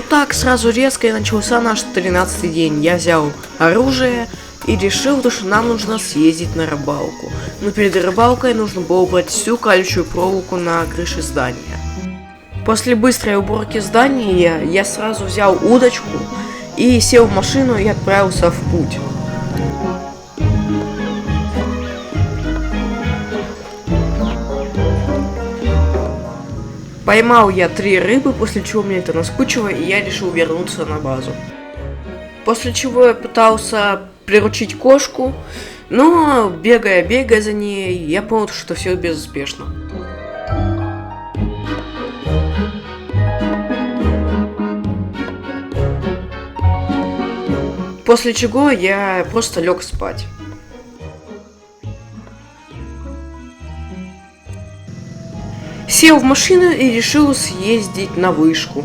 Вот так сразу резко и начался наш 13-й день. Я взял оружие и решил, что нам нужно съездить на рыбалку. Но перед рыбалкой нужно было убрать всю колючую проволоку на крыше здания. После быстрой уборки здания я сразу взял удочку и сел в машину и отправился в путь. Поймал я 3 рыбы, после чего мне это наскучило, и я решил вернуться на базу. После чего я пытался приручить кошку, но бегая за ней, я понял, что все безуспешно. После чего я просто лег спать. Сел в машину и решил съездить на вышку.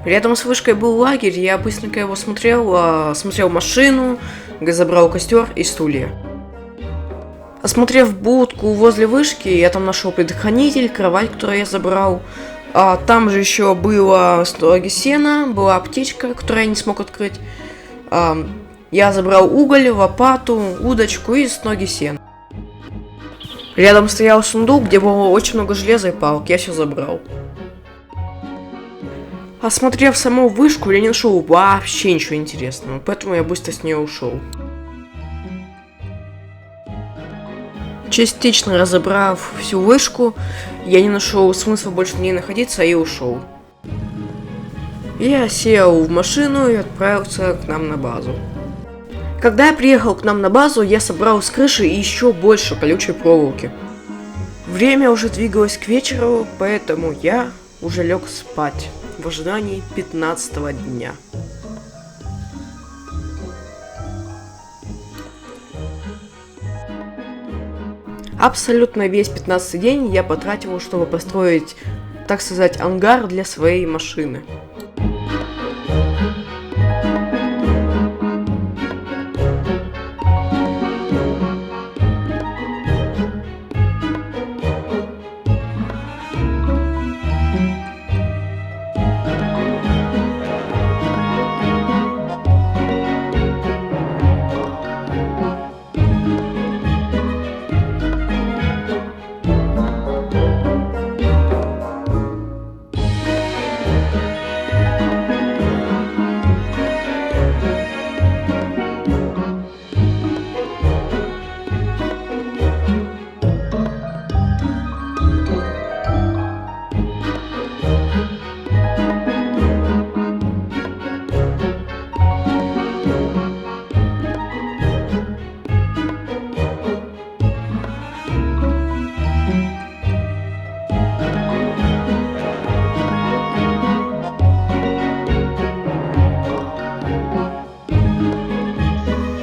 Рядом с вышкой был лагерь, я быстренько его смотрел машину, забрал костер и стулья. Осмотрев будку возле вышки, я там нашел предохранитель, кровать, которую я забрал. Там же еще было стоги сена, была аптечка, которую я не смог открыть. Я забрал уголь, лопату, удочку и стоги сена. Рядом стоял сундук, где было очень много железа и палок, я все забрал. Осмотрев саму вышку, я не нашел вообще ничего интересного, поэтому я быстро с нее ушел. Частично разобрав всю вышку, я не нашел смысла больше в ней находиться и ушел. Я сел в машину и отправился к нам на базу. Когда я приехал к нам на базу, я собрал с крыши еще больше колючей проволоки. Время уже двигалось к вечеру, поэтому я уже лег спать в ожидании 15-го дня. Абсолютно весь 15-й день я потратил, чтобы построить, так сказать, ангар для своей машины.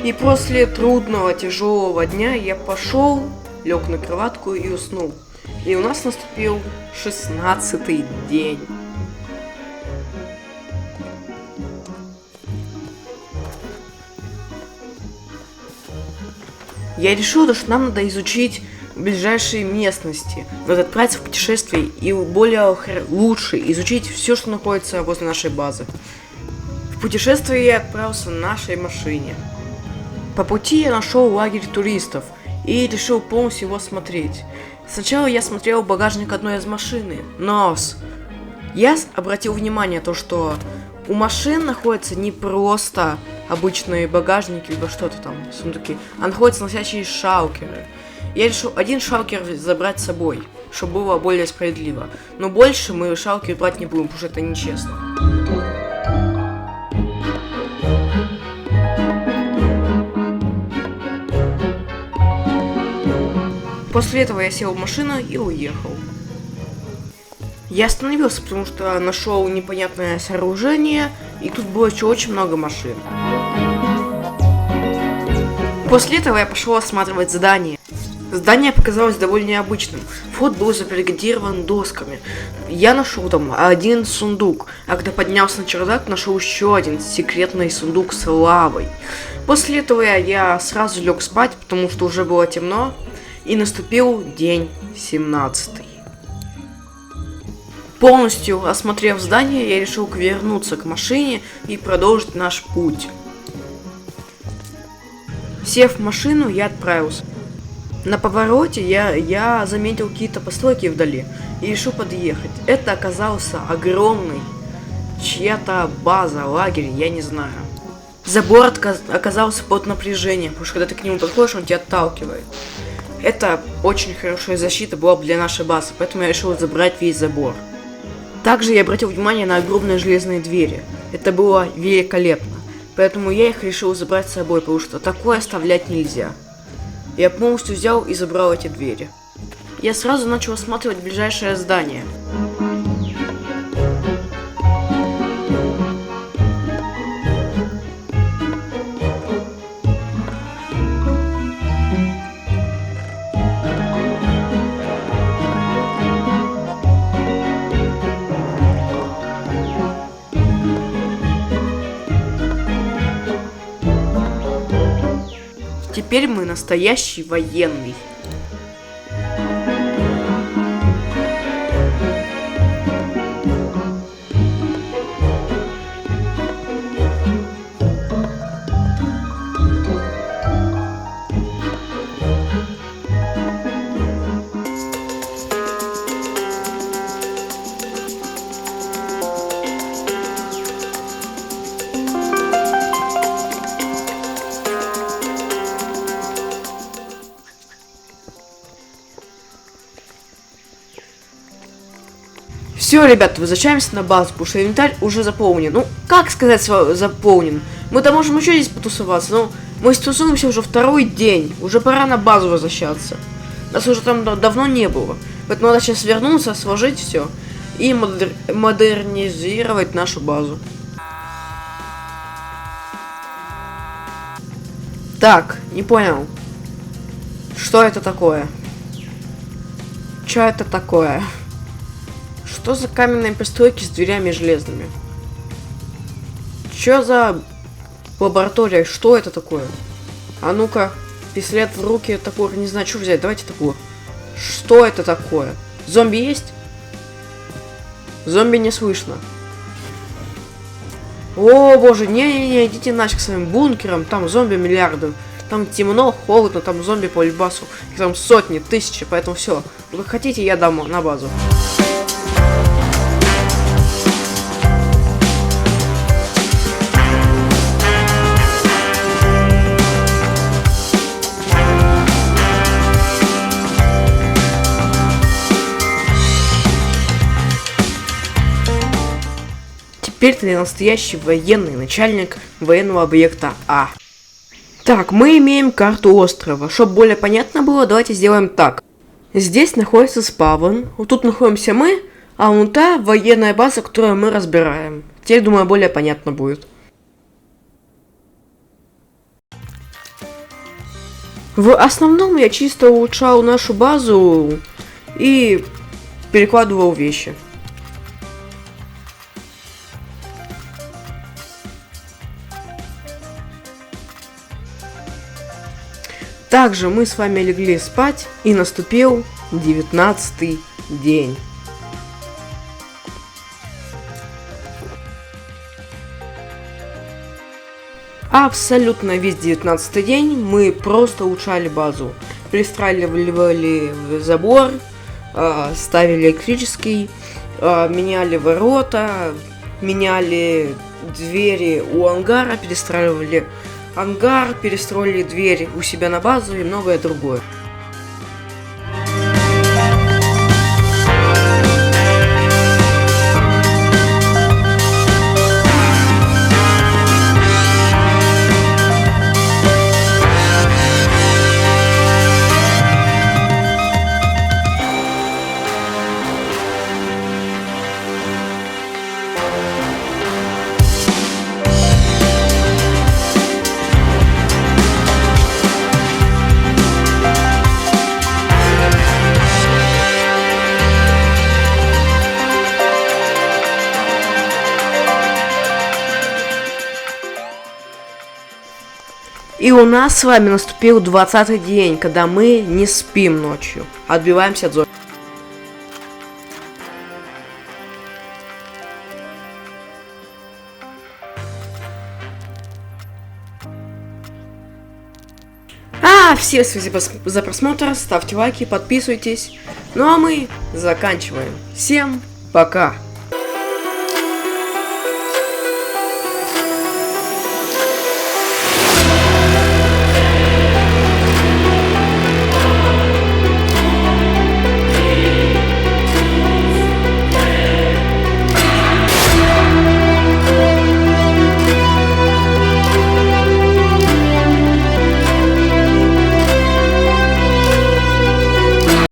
И после трудного, тяжелого дня я пошел, лег на кроватку и уснул. И у нас наступил 16-й день. Я решил, что нам надо изучить ближайшие местности, надо отправиться в путешествие и более лучше изучить все, что находится возле нашей базы. В путешествие я отправился на нашей машине. По пути я нашел лагерь туристов и решил полностью его смотреть. Сначала я смотрел багажник одной из машин, но я обратил внимание то, что у машин находятся не просто обычные багажники, либо что-то там, сундуки, а находятся настоящие шалкеры. Я решил один шалкер забрать с собой, чтобы было более справедливо. Но больше мы шалкер брать не будем, потому что это нечестно. После этого я сел в машину и уехал. Я остановился, потому что нашел непонятное сооружение, и тут было еще очень много машин. После этого я пошел осматривать здание. Здание показалось довольно необычным. Вход был забаррикадирован досками. Я нашел там один сундук, а когда поднялся на чердак, нашел еще один секретный сундук с лавой. После этого я сразу лег спать, потому что уже было темно, и наступил день 17. Полностью осмотрев здание, я решил вернуться к машине и продолжить наш путь. Сев в машину, я отправился. На повороте я заметил какие-то постройки вдали и решил подъехать. Это оказался огромный чья-то база, лагерь, я не знаю. Забор оказался под напряжением, потому что когда ты к нему подходишь, он тебя отталкивает. Это очень хорошая защита была для нашей базы, поэтому я решил забрать весь забор. Также я обратил внимание на огромные железные двери. Это было великолепно. Поэтому я их решил забрать с собой, потому что такое оставлять нельзя. Я полностью взял и забрал эти двери. Я сразу начал осматривать ближайшее здание. Теперь мы настоящий военный. Все, ребята, возвращаемся на базу, потому что инвентарь уже заполнен. Ну, как сказать заполнен? Мы-то можем еще здесь потусоваться, но мы тусуемся уже второй день. Уже пора на базу возвращаться. Нас уже там давно не было. Поэтому надо сейчас вернуться, сложить все и модернизировать нашу базу. Так, не понял. Что это такое? Что это такое? Что за каменные постройки с дверями железными? Что за лаборатория? Что это такое? А ну-ка, пистолет в руки, топор, не знаю, что взять. Давайте топор. Что это такое? Зомби есть? Зомби не слышно. О, боже, не-не-не, идите нафиг к своим бункерам, там зомби миллиарды. Там темно, холодно, там зомби по альбасу. Их там сотни, тысячи, поэтому все. Вы хотите, я дам на базу. Теперь ты настоящий военный начальник военного объекта А. Так, мы имеем карту острова. Чтобы более понятно было, давайте сделаем так. Здесь находится спавн, вот тут находимся мы, а вон та военная база, которую мы разбираем. Теперь, думаю, более понятно будет. В основном я чисто улучшал нашу базу и перекладывал вещи. Также мы с вами легли спать, и наступил 19-й день. Абсолютно весь 19-й день мы просто улучшали базу. Пристраивали забор, ставили электрический, меняли ворота, меняли двери у ангара, перестраивали ангар, перестроили дверь у себя на базу и многое другое. И у нас с вами наступил 20-й день, когда мы не спим ночью, отбиваемся от зомби. всем спасибо за просмотр, ставьте лайки, подписывайтесь. Ну а мы заканчиваем. Всем пока!